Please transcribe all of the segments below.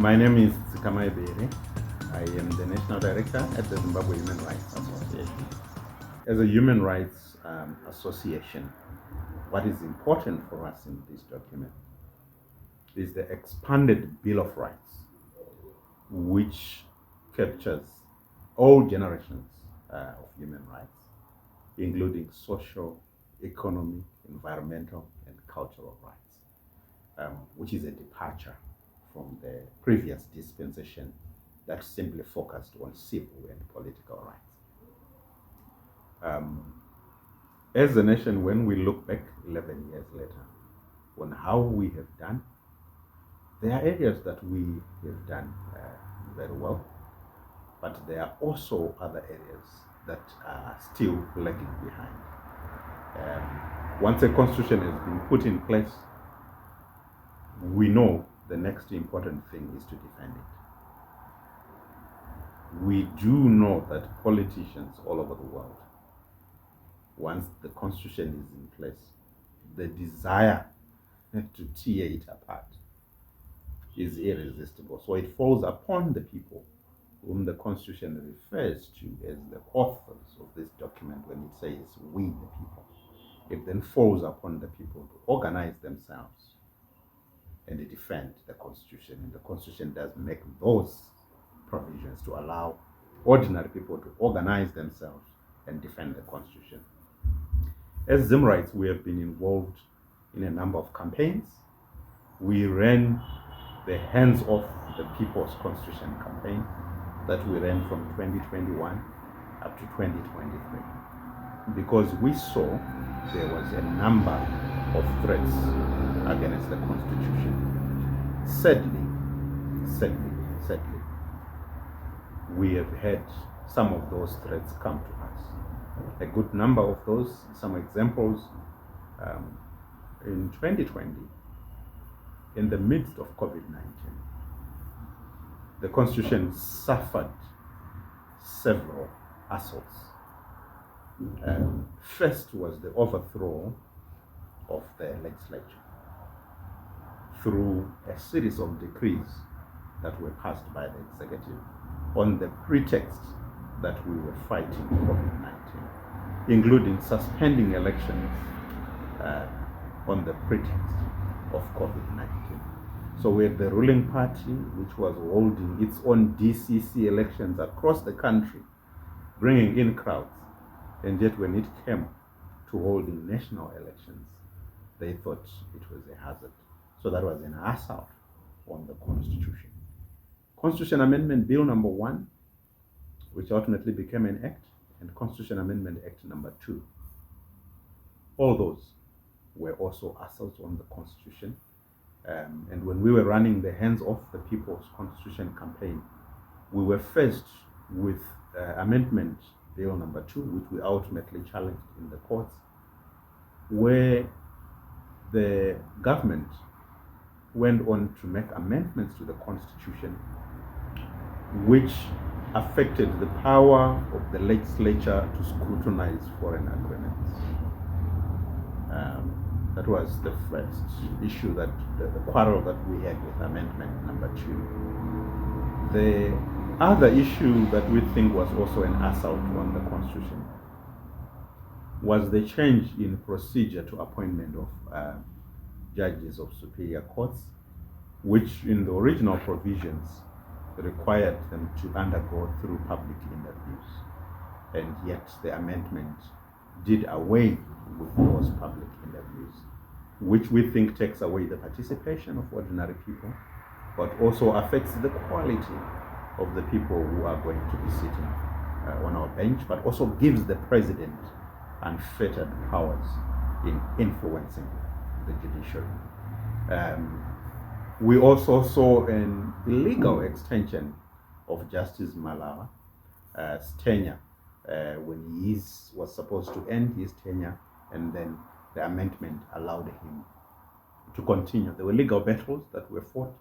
My name is Dzikamai Bere. I am the National Director at the Zimbabwe Human Rights Association. As a human rights association, what is important for us in this document is the expanded Bill of Rights, which captures all generations of human rights, including social, economic, environmental, and cultural rights, which is a departure from the previous dispensation that simply focused on civil and political rights. As a nation, when we look back 11 years later on how we have done, there are areas that we have done very well, but there are also other areas that are still lagging behind. Once a constitution has been put in place, we know the next important thing is to defend it. We do know that politicians all over the world, once the constitution is in place, the desire to tear it apart is irresistible. So it falls upon the people whom the constitution refers to as the authors of this document when it says we the people. It then falls upon the people to organize themselves and defend the constitution. And the constitution does make those provisions to allow ordinary people to organize themselves and defend the constitution. As ZimRights, we have been involved in a number of campaigns. We ran the Hands Off the People's Constitution campaign that we ran from 2021 up to 2023 because we saw there was a number of threats against the Constitution. Sadly, we have had some of those threats come to us. A good number of those, some examples, in 2020, in the midst of COVID-19, the Constitution suffered several assaults. First was the overthrow of the legislature through a series of decrees that were passed by the executive on the pretext that we were fighting COVID-19, including suspending elections on the pretext of COVID-19. So we had the ruling party, which was holding its own DCC elections across the country, bringing in crowds, and yet when it came to holding national elections, they thought it was a hazard. So that was an assault on the Constitution. Constitution Amendment Bill number 1, which ultimately became an act, and Constitution Amendment Act number 2. All those were also assaults on the Constitution. And when we were running the Hands Off the People's Constitution campaign, we were faced with Amendment Bill number 2, which we ultimately challenged in the courts, where the government went on to make amendments to the Constitution which affected the power of the legislature to scrutinize foreign agreements. That was the first issue, that the quarrel that we had with amendment number 2. The other issue that we think was also an assault on the Constitution was the change in procedure to appointment of judges of superior courts, which in the original provisions required them to undergo through public interviews, and yet the amendment did away with those public interviews, which we think takes away the participation of ordinary people, but also affects the quality of the people who are going to be sitting on our bench, but also gives the president unfettered powers in influencing the judiciary. We also saw an illegal extension of Justice Malawa's tenure when he was supposed to end his tenure, and then the amendment allowed him to continue. There were legal battles that were fought,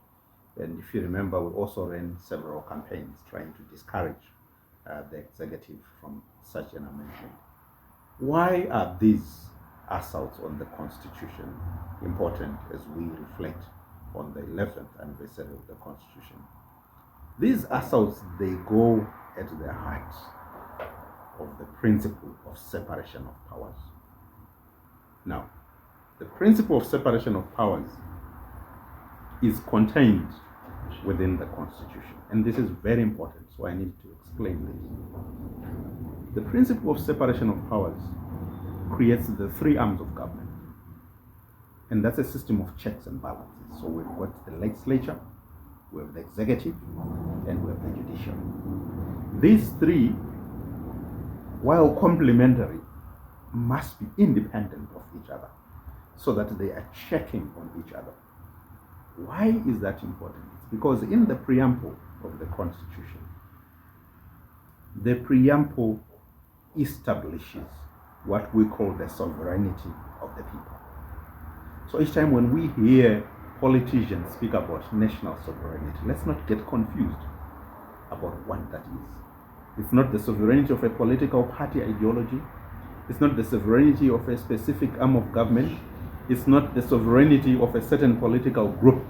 and if you remember, we also ran several campaigns trying to discourage the executive from such an amendment. Why are these assaults on the Constitution important as we reflect on the 11th anniversary of the Constitution. These assaults, they go at the heart of the principle of separation of powers. Now, the principle of separation of powers is contained within the Constitution, and this is very important, so I need to explain this. The principle of separation of powers creates the three arms of government, and that's a system of checks and balances. So we've got the legislature, we have the executive, and we have the judiciary. These three, while complementary, must be independent of each other so that they are checking on each other. Why is that important? It's because in the preamble of the Constitution, the preamble establishes what we call the sovereignty of the people. So each time when we hear politicians speak about national sovereignty, let's not get confused about what that is. It's not the sovereignty of a political party ideology. It's not the sovereignty of a specific arm of government. It's not the sovereignty of a certain political group.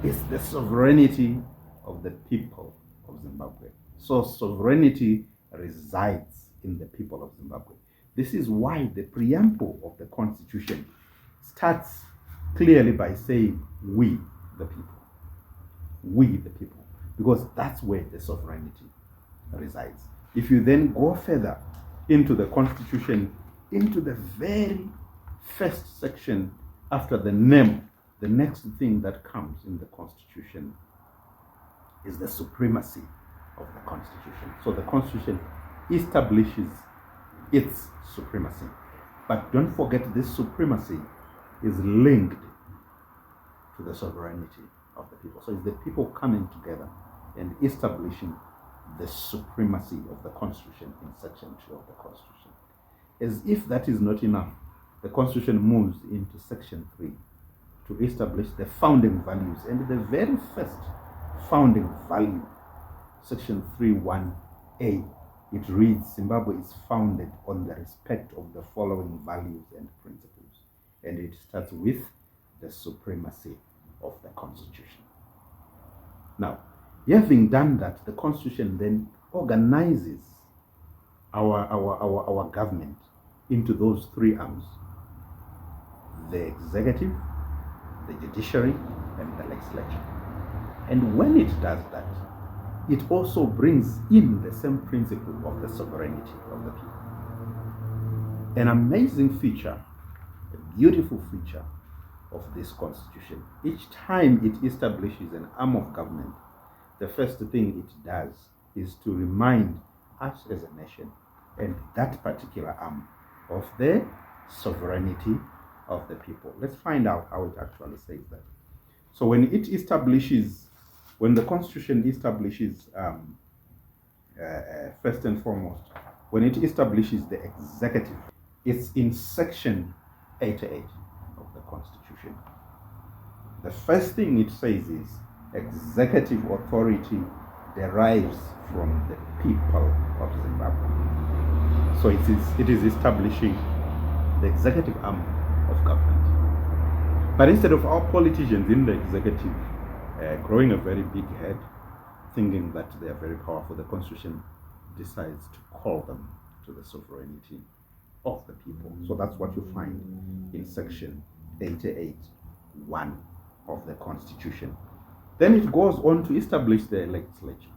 It's the sovereignty of the people of Zimbabwe. So sovereignty resides in the people of Zimbabwe. This is why the preamble of the Constitution starts clearly by saying, we the people. We the people. Because that's where the sovereignty resides. If you then go further into the Constitution, into the very first section after the name, the next thing that comes in the Constitution is the supremacy of the Constitution. So the Constitution establishes its supremacy. But don't forget, this supremacy is linked to the sovereignty of the people. So it's the people coming together and establishing the supremacy of the Constitution in Section 2 of the Constitution. As if that is not enough, the Constitution moves into Section 3 to establish the founding values. And the very first founding value, Section 3.1a, it reads, Zimbabwe is founded on the respect of the following values and principles. And it starts with the supremacy of the Constitution. Now, having done that, the Constitution then organizes our government into those three arms: the executive, the judiciary, and the legislature. And when it does that, it also brings in the same principle of the sovereignty of the people. An amazing feature, a beautiful feature of this Constitution. Each time it establishes an arm of government, the first thing it does is to remind us as a nation and that particular arm of the sovereignty of the people. Let's find out how it actually says that. So when the Constitution establishes, first and foremost, when it establishes the executive, it's in Section 88 of the Constitution. The first thing it says is, executive authority derives from the people of Zimbabwe. So it is establishing the executive arm of government. But instead of our politicians in the executive growing a very big head, thinking that they are very powerful, the Constitution decides to call them to the sovereignty of the people. So that's what you find in Section 88.1 of the Constitution. Then it goes on to establish the legislature.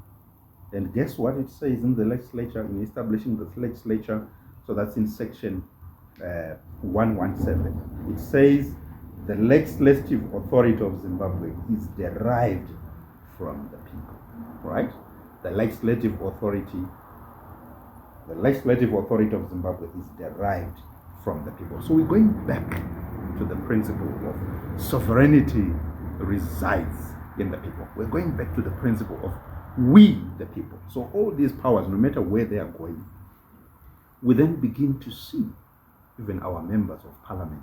And guess what it says in the legislature, in establishing the legislature? So that's in Section 117. It says the legislative authority of Zimbabwe is derived from the people, right? The legislative authority of Zimbabwe is derived from the people. So we're going back to the principle of sovereignty resides in the people. We're going back to the principle of we the people. So all these powers, no matter where they are going, we then begin to see even our members of parliament,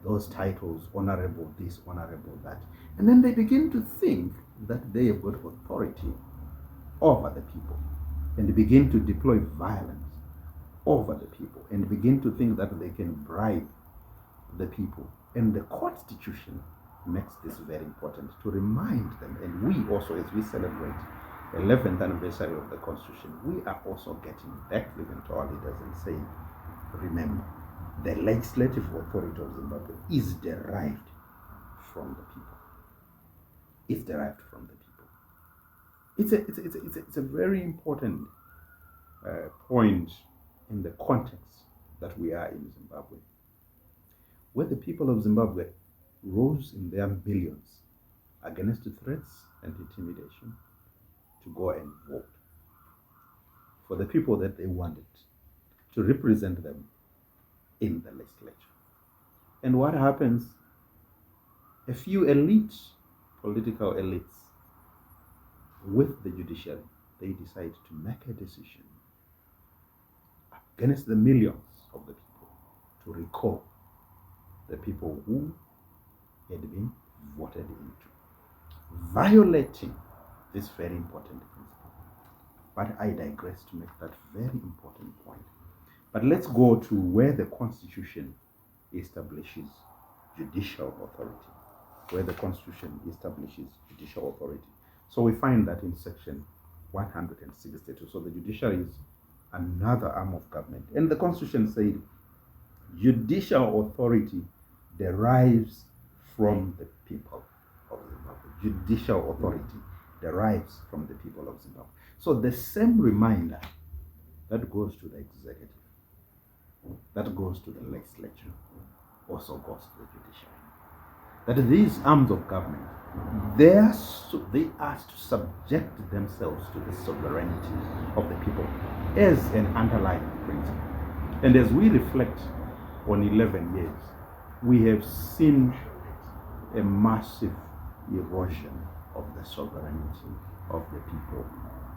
those titles, honorable this, honorable that. And then they begin to think that they have got authority over the people, and they begin to deploy violence over the people, and begin to think that they can bribe the people. And the Constitution makes this very important to remind them. And we also, as we celebrate 11th anniversary of the Constitution, we are also getting back even to our leaders and saying, remember, the legislative authority of Zimbabwe is derived from the people. It's derived from the people. It's a very important point in the context that we are in Zimbabwe, where the people of Zimbabwe rose in their millions against the threats and intimidation to go and vote for the people that they wanted to represent them in the legislature. And what happens? A few political elites with the judiciary, they decide to make a decision against the millions of the people to recall the people who had been voted into, violating this very important principle. But I digress to make that very important point. But let's go to where the Constitution establishes judicial authority. Where the Constitution establishes judicial authority. So we find that in section 162. So the judiciary is another arm of government. And the Constitution said judicial authority derives from the people of Zimbabwe. Judicial authority derives from the people of Zimbabwe. So the same reminder that goes to the executive, that goes to the legislature, also goes to the judiciary. That these arms of government, they are to subject themselves to the sovereignty of the people as an underlying principle. And as we reflect on 11 years, we have seen a massive erosion of the sovereignty of the people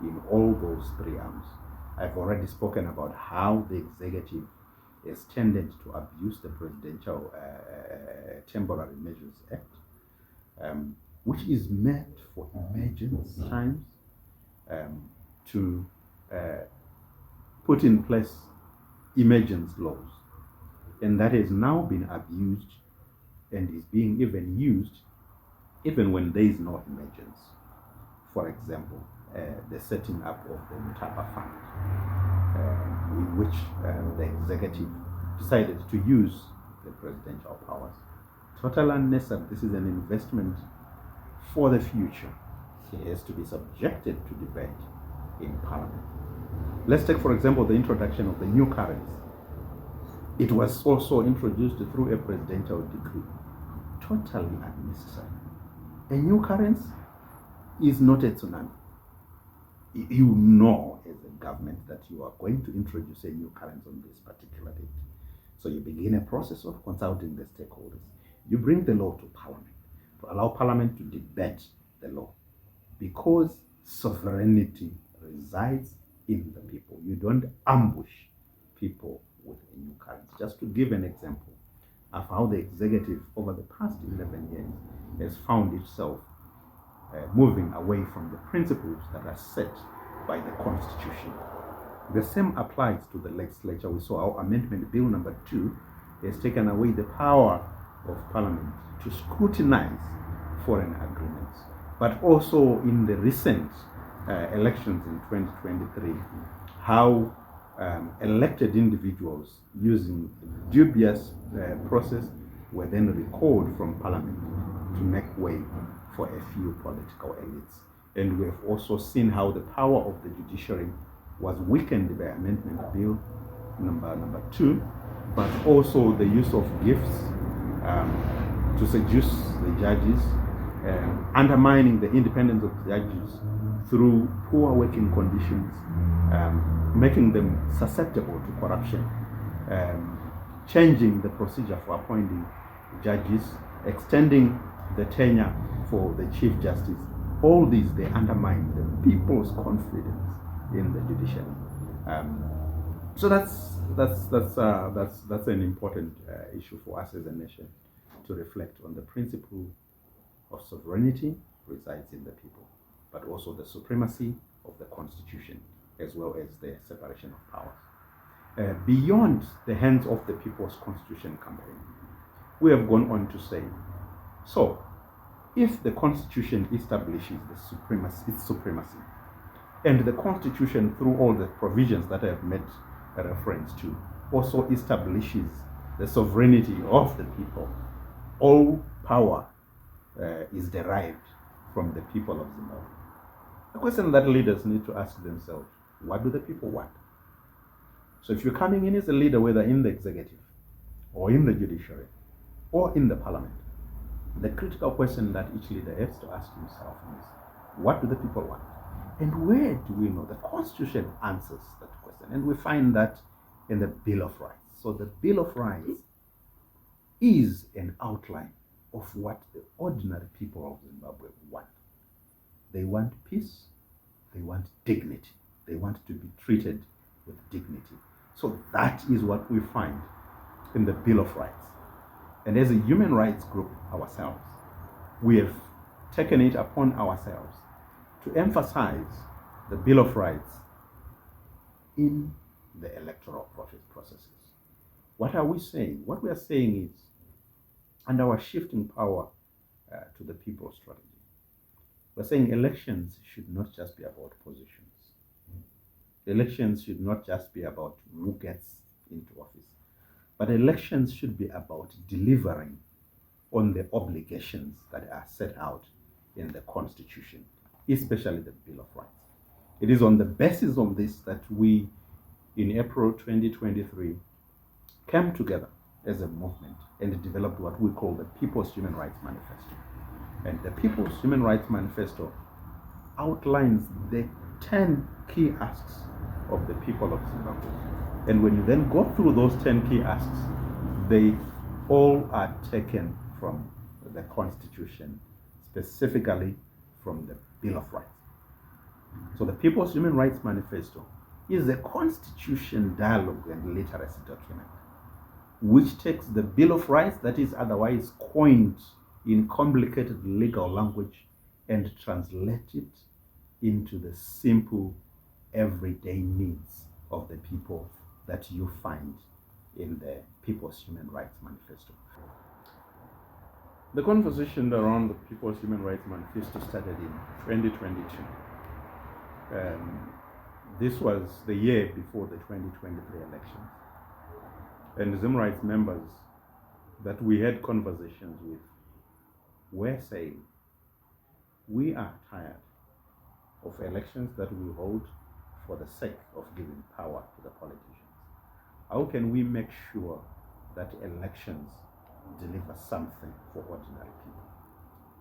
in all those three arms. I've already spoken about how the executive has tended to abuse the Presidential Temporary Measures Act, which is meant for emergency times, to put in place emergency laws. And that has now been abused and is being even used even when there is no emergency. For example, the setting up of the Mutapa Fund, in which the executive decided to use the presidential powers. Total unnecessary. This is an investment for the future. It has to be subjected to debate in Parliament. Let's take, for example, the introduction of the new currency. It was also introduced through a presidential decree. Totally unnecessary. A new currency is not a tsunami. You know as a government that you are going to introduce a new currency on this particular date. So you begin a process of consulting the stakeholders. You bring the law to Parliament to allow Parliament to debate the law, because sovereignty resides in the people. You don't ambush people with a new currency. Just to give an example of how the executive over the past 11 years has found itself moving away from the principles that are set by the Constitution. The same applies to the legislature. We saw our Amendment Bill number 2 has taken away the power of Parliament to scrutinize foreign agreements. But also in the recent elections in 2023, how elected individuals using dubious process were then recalled from Parliament to make way for a few political elites. And we have also seen how the power of the judiciary was weakened by Amendment Bill number 2, but also the use of gifts to seduce the judges, undermining the independence of the judges through poor working conditions, making them susceptible to corruption, changing the procedure for appointing judges, extending the tenure for the Chief Justice. All these, they undermine the people's confidence in the judiciary. So that's an important issue for us as a nation to reflect on. The principle of sovereignty resides in the people, but also the supremacy of the Constitution, as well as the separation of powers. Beyond the hands of the People's Constitution campaign, we have gone on to say, so if the Constitution establishes its supremacy, and the Constitution, through all the provisions that I have made a reference to, also establishes the sovereignty of the people, all power is derived from the people of Zimbabwe. The question that leaders need to ask themselves, what do the people want? So if you're coming in as a leader, whether in the executive, or in the judiciary, or in the parliament, the critical question that each leader has to ask himself is, what do the people want? And where do we know? The Constitution answers that question. And we find that in the Bill of Rights. So the Bill of Rights is an outline of what the ordinary people of Zimbabwe want. They want peace. They want dignity. They want to be treated with dignity. So that is what we find in the Bill of Rights. And as a human rights group ourselves, we have taken it upon ourselves to emphasize the Bill of Rights in the electoral processes. What are we saying? What we are saying is, and our shifting power to the people strategy, we're saying elections should not just be about positions. Elections should not just be about who gets into office, but elections should be about delivering on the obligations that are set out in the Constitution, especially the Bill of Rights. It is on the basis of this that we, in April 2023, came together as a movement and developed what we call the People's Human Rights Manifesto. And the People's Human Rights Manifesto outlines the 10 key asks of the people of Zimbabwe. And when you then go through those 10 key asks, they all are taken from the Constitution, specifically from the Bill of Rights. So the People's Human Rights Manifesto is a constitution dialogue and literacy document which takes the Bill of Rights that is otherwise coined in complicated legal language and translate it into the simple everyday needs of the people that you find in the People's Human Rights Manifesto. The conversation around the People's Human Rights Manifesto started in 2022. This was the year before the 2023 elections. And ZimRights members that we had conversations with were saying, we are tired of elections that we hold for the sake of giving power to the politicians. How can we make sure that elections deliver something for ordinary people?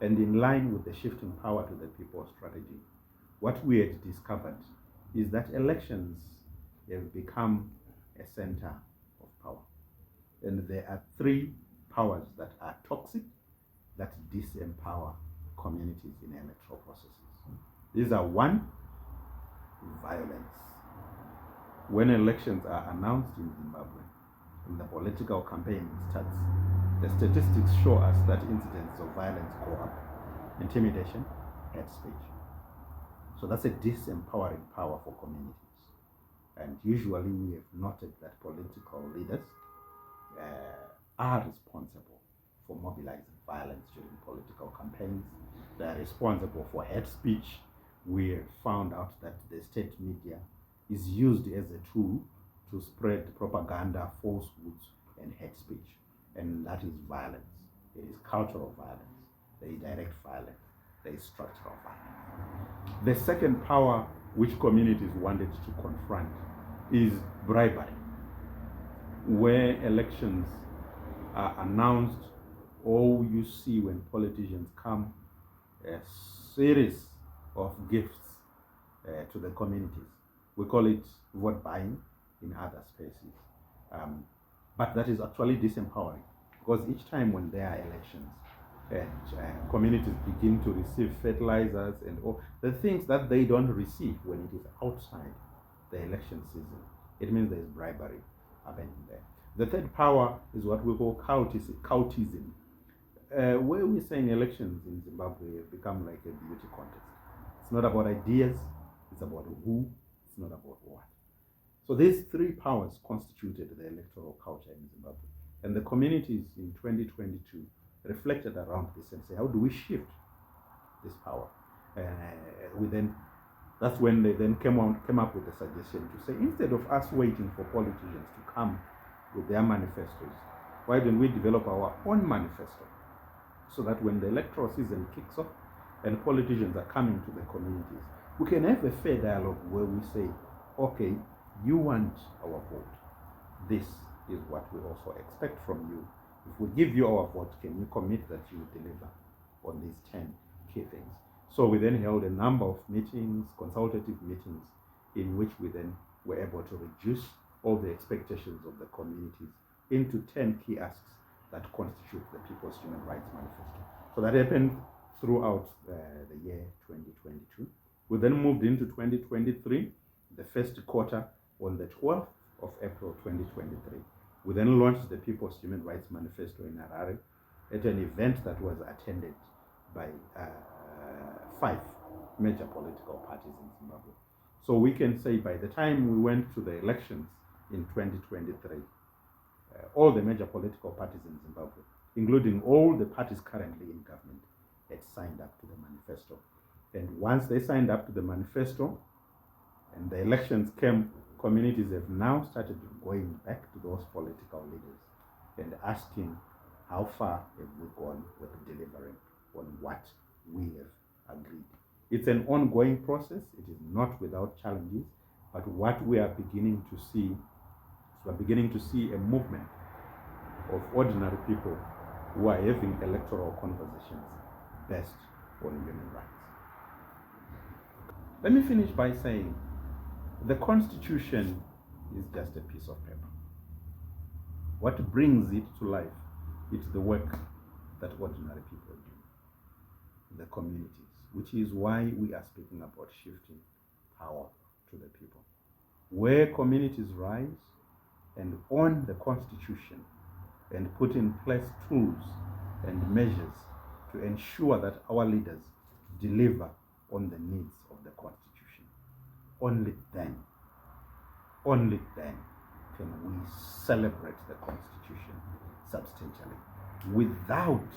And in line with the shifting power to the people strategy, what we had discovered is that elections have become a center of power. And there are three powers that are toxic, that disempower communities in electoral processes. These are one, violence. When elections are announced in Zimbabwe and the political campaign starts, the statistics show us that incidents of violence go up. Intimidation, hate speech. So that's a disempowering power for communities. And usually we have noted that political leaders are responsible for mobilizing violence during political campaigns. They are responsible for hate speech. We have found out that the state media is used as a tool to spread propaganda, falsehoods, and hate speech. And that is violence. It is cultural violence. There is direct violence. There is structural violence. The second power which communities wanted to confront is bribery, where elections are announced, or you see when politicians come, a series of gifts to the communities. We call it vote buying in other spaces. But that is actually disempowering, because each time when there are elections, and communities begin to receive fertilizers and all the things that they don't receive when it is outside the election season, it means there is bribery happening there. The third power is what we call cultism, where we're saying elections in Zimbabwe have become like a beauty contest. It's not about ideas, it's about who, it's not about what. So these three powers constituted the electoral culture in Zimbabwe. And the communities in 2022 reflected around this and say, how do we shift this power? That's when they then came up with a suggestion to say, instead of us waiting for politicians to come with their manifestos, why don't we develop our own manifesto, so that when the electoral season kicks off and politicians are coming to the communities, we can have a fair dialogue where we say, okay, you want our vote. This is what we also expect from you. If we give you our vote, can you commit that you will deliver on these 10 key things? So we then held a number of meetings, consultative meetings, in which we then were able to reduce all the expectations of the communities into 10 key asks that constitute the People's Human Rights Manifesto. So that happened throughout the year 2022. We then moved into 2023, the first quarter, on the 12th of April 2023. We then launched the People's Human Rights Manifesto in Harare at an event that was attended by 5 major political parties in Zimbabwe. So we can say by the time we went to the elections in 2023, all the major political parties in Zimbabwe, including all the parties currently in government, had signed up to the manifesto. And once they signed up to the manifesto and the elections came, communities have now started going back to those political leaders and asking, how far have we gone with delivering on what we have agreed? It's an ongoing process. It is not without challenges, but what we are beginning to see is we're beginning to see a movement of ordinary people who are having electoral conversations based on human rights. Let me finish by saying the Constitution is just a piece of paper. What brings it to life is the work that ordinary people do, the communities, which is why we are speaking about shifting power to the people. Where communities rise and own the Constitution and put in place tools and measures to ensure that our leaders deliver on the needs of the Constitution. Only then can we celebrate the Constitution substantially. Without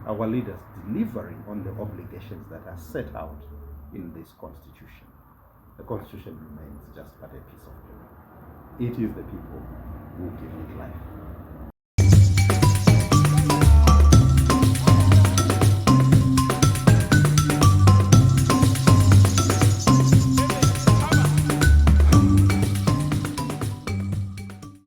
our leaders delivering on the obligations that are set out in this Constitution, the Constitution remains just but a piece of paper. It is the people who give it life.